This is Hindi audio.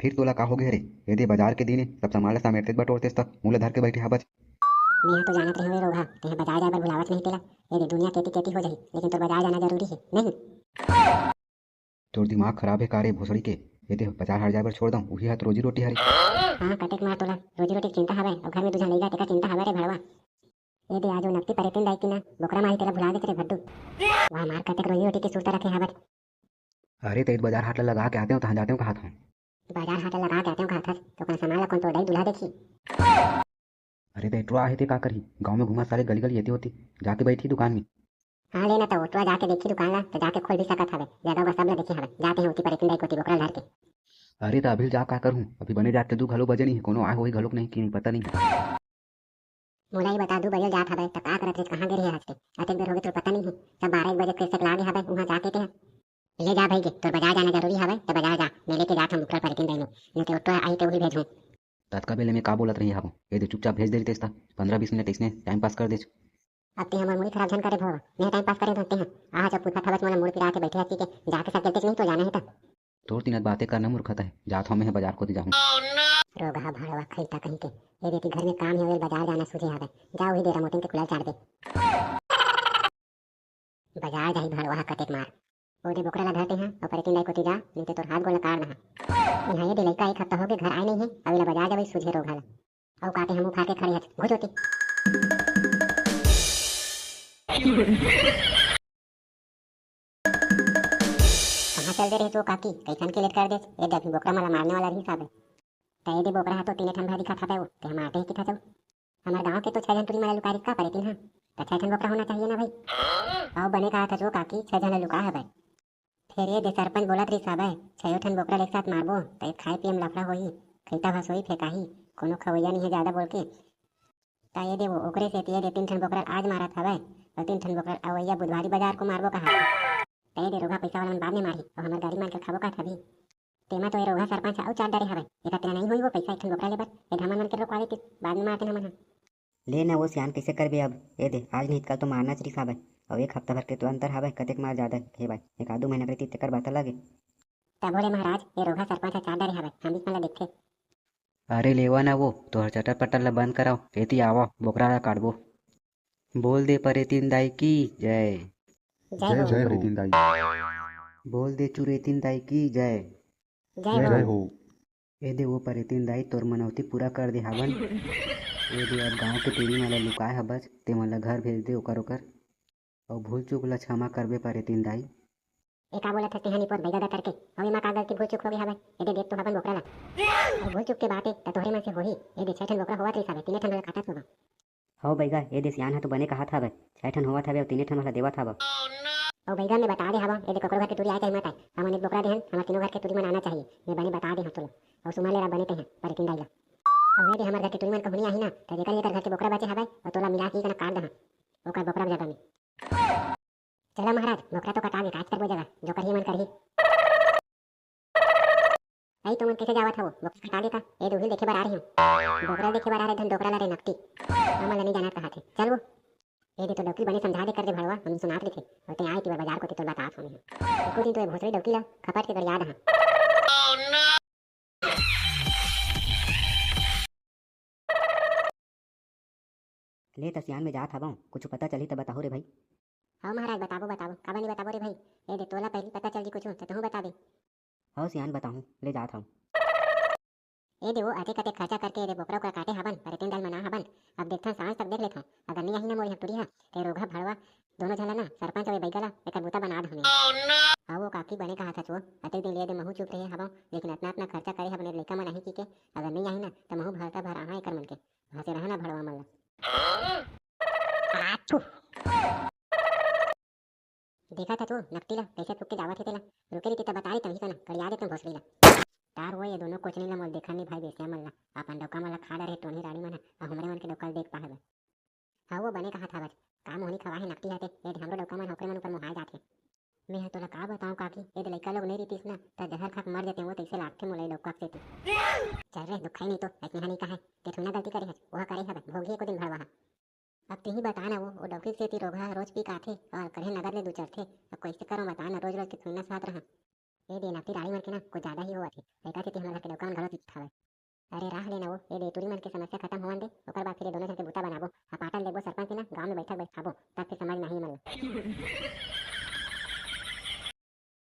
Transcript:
फिर तोला का हो गे रे? यदि बाजार के दिन सब सामान ल समेटतेस बटोरतेस त मुंह ल धर के बैठे हबच। मेंहा तो जानत रहे रोगा तेहा बाजार जाए बर बुलावत नहीं तेला। ये दुनिया केती केती हो जाही लेकिन तोर बाजार जाना जरूरी है नहीं। तोर दिमाग खराब है का रे भोसड़ी के? यदि बाजार हाट जाए बर छोड़ दऊं उही हाथ रोजी रोटी हरी। हाँ कतेक मार तोला रोजी रोटी की चिंता हवे और घर में दूसरा लइका तेका चिंता हवे रे भड़वा। ये दे आज नक्ति परेतिन दाई की ना बोकरा माही तेला भुला देत रे भड्डू। वहाँ मार कतेक रोजी रोटी की सुरता रखे हवे। अरे तेज बाजार हाट ल लगा के आते हो तहाँ जाते हो कहाँ था? बाजार हाट लगा के आते हो कहा था तो अपना सामान ला कौन तो दूल्हा देखी। अरे बेटुआ आहे ते का करही गाँव में घुमा सारे गली गली येती होती जाके बैठी दुकान में। हाँ लेना तो ओटवा जाके देखी दुकान ला तो जाके खोल भी सकत हवे जगह बस सब ला देखी हवे जाते हैं उती परेतिन दाई कोती बोकरा धर के। अरे तो अभी जा का करूँ अभी बने जाते दू घलो बजे नहीं है कोनो आए होई घलोक नहीं कि नहीं पता नहीं। मोला ही बता दू बजे जात हवे तो का करत रे कहाँ गे रही है आज के अतेक देर हो गए तो पता नहीं है। तब 12 1 बजे कैसे लागे हवे वहाँ जाके ते ले जा भाई के तोर बाजार जाना जरूरी हवे तो बाजार जा मैं लेके जात हूँ मुकरा परेतिन दाई नो नहीं तो ओटवा आई तो वही भेजूँ। तत्का बेले में का बोलत रही हूँ ये दे चुपचाप भेज दे तेस्ता 15 20 मिनट इसने टाइम पास कर दे। अब ते हमार मूड खराब झन करे भव मैं टाइम पास करे धरते हैं। आहा जब पूछा था बस मोला मूड पिरा के बैठे हसी के जाके सब चलते नहीं तो जाना है तो तोर तीन बातें करना मूर्खता है जात हूँ मैं बाजार को जाऊँ। रोगा भड़वा खैता कहीं के ये देती घर में काम है बाजार जाना सूझे हवे जा वही दे रमोतिन के कुलर चार दे। बाजार जाही भड़वा कतेक मार ओदे बोकरा ला धरते हैं और परेतिन दाई कोती जा नहीं तो तोर हाथ गोला काट रहा। यहाँ ये दे लइका एक हफ्ता हो गए घर आए नहीं है अब ला बाजार जावे सूझे रोगा ला और काटे हम उठा के खड़ी है घुस होती। कहाँ चल दे रही तो काकी कैसन के लेट कर दे ये देख बोकरा मला मारने वाला ही साहब है। तो ये दे बोकरा है तो तीन ठन भरी दिखा था वो ते हम आटे ही किथा जाऊ। हमारे गांव के तो 6 जन तुरी मला लुकारी का परेतिन हां तो 6 ठन बोकरा होना चाहिए ना भाई। आओ बने कहा था जो काकी 6 जन लुका है भाई। फिर ये दे सरपंच बोलत रही साहब है 6 ठन बोकरा एक साथ मारबो तो ये खाए पिए में लफड़ा होई खैता भसोई फेकाही कोनो खवैया नहीं है ज्यादा बोल के। ता ये दे वो ओकरे से ये दे 3 ठन बोकरा आज मारा था भाई और 3 ठन बोकरा अवैया बुधवारी बाजार को मारबो कहा। तो ये दे रोगा पैसा वाला मन बाद में मारी और हमार गाड़ी मान के खाबो का था भी तेमा तो ये रोगा सरपंच और चार डरे हवे एका तेरा नहीं होई वो पैसा एक ठन बोकरा लेबर ए धमन मन के रोकवावे ती बाद में मारते हमन। ले ना वो सियान कैसे करबे अब ये दे आज नहीं कल तो मारना चाहिए साहब और एक हफ्ता भर के तो अंतर हवे कतेक मार ज्यादा हे भाई एक आधो महीना रहती तेकर बात लगे। तब बोले महाराज ये रोगा सरपंच चार डरे हवे हम भी मला देखे। अरे लेवा ना वो तोहर चटर पटर ला बंद कराओ एती आवो बोकरा ला काटबो। बोल दे परेतिन दाई की जय। जय हो जय हो। परेतिन दाई। बोल दे चुरेतिन दाई की जय। जय जय हो। हो। ए दे वो परेतिन दाई तोर मनौती पूरा कर दे हावन। ए दे अब गांव के टीवी वाला लुकाए हबस ते मन ला घर भेज दे ओकर और भूल चूक ला क्षमा करबे परेतिन दाई। एका बोला था तेहनी पर बैदा करके और ये मां का गलती भूल चूक हो गई हवे ये दे देख तो हवन बोकरा ला और भूल चूक के बात है तो तोहरे मन से होही ये दे 6 ठन बोकरा होवत रही साहब 3 ठन काटत होगा। हो बैगा ये दे सियान है तो बने कहा था भाई 6 ठन होवत हवे और 3 ठन वाला देवत हवा। और बैगा में बता दे हवा ये दे ककरो घर के तुरी आए चाहे मत आए हमन एक बोकरा देहन हमार तीनों घर के तुरी मन आना चाहिए मैं बने बता दे हम तो और सुमा लेरा बने ते हैं पर किन दाइला और ये दे हमार घर के तुरी मन कहनी आही ना तो जेकर ये घर के बोकरा बचे हवे और तोला मिला के कना काट दहा ओकर बोकरा जगह में। चला महाराज बोकरा तो कटा के काट कर वो जगह जो करिए मन करही। आई तुम कैसे जावत हो बोकरा कटा देता ए दोहिल देखे बर आ रही हूं बोकरा देखे बर आ रहे धन दोकरा ला रे नकटी हमन नहीं जाना कहा थे चल वो ए दे तो डौकी बने समझा दे कर दे भड़वा हम सुनात लिखे और ते आए कि बाजार को तो बात हमें एको दिन तो भोसड़ी डौकी ला खपट के कर याद हां। ले तसियान में जात हवं कुछ पता चली तो बताओ रे भाई। हाँ महाराज बताबो बताबो काबा नहीं बताबो रे भाई ए दे तोला पहली पता चल जी कुछ तो तू बता दे। हाँ सियान बताऊं ले जात हूं ए दे वो अते कते खर्चा करके दे बोकरा को काटे हवन पर तीन दाल मना हवन अब देखता सांझ तक देख लेता अगर नहीं आही ना मोरी हटुरी हा ते रोगा भड़वा दोनों झला ना सरपंच और बैगला एक बूता बना हमें। हाँ वो काकी बने कहा था चो अते दिन ले दे महू चुप रहे हवा लेकिन अपना अपना खर्चा करे हवन लेका मन नहीं की के अगर नहीं आई ना तो महू भरता भर आहा एकर मन के वहां से रहना भड़वा मन ला देखा था तू नकटी ला कैसे चुप के जावत है तेला रुके रही तब बता रही तभी कना कर याद है तुम भोसड़ी ला तार वो ये दोनों कोचनी ला मोल देखा नहीं भाई बेसिया मन ला अपन डोका मन ला खा रहे टोनी रानी मन और हमरे मन के डोका देख पाहे। हाँ वो बने कहा था बस काम होनी खवा है नकटी आते ये हमरो डोका मन होकरे मन ऊपर मुहाय जाते। मैं तोला का बताऊं काकी ये लइका लोग नहीं रहीतिस ना त जहर खा के मर जाते वो तैसे लागथे मोलाई लौका से चल रे दुखाई नहीं तो ऐसे हानि का है ते थोड़ा गलती करे है वह करे है भोगी को दिन भरवा। अब ते ही बता ना वो डॉक्टर से ती रोगा रोज पी काथे और करे नगर ले दू चढ़थे अब कैसे करो बता ना रोज रोज के थोड़ा साथ रहा ए दे नक्ति राड़ी मन के ना कुछ ज्यादा ही होवत हे एका सेती हमला के दुकान घलो दिखावे। अरे राह लेना वो ए दे तुरी मन के समस्या खत्म होवन दे ओकर बाद फिर ये दोनों जन के बूता बनाबो आ पाटन लेबो सरपंच के ना गांव में बैठक बैठाबो तब फिर समझ नहीं मन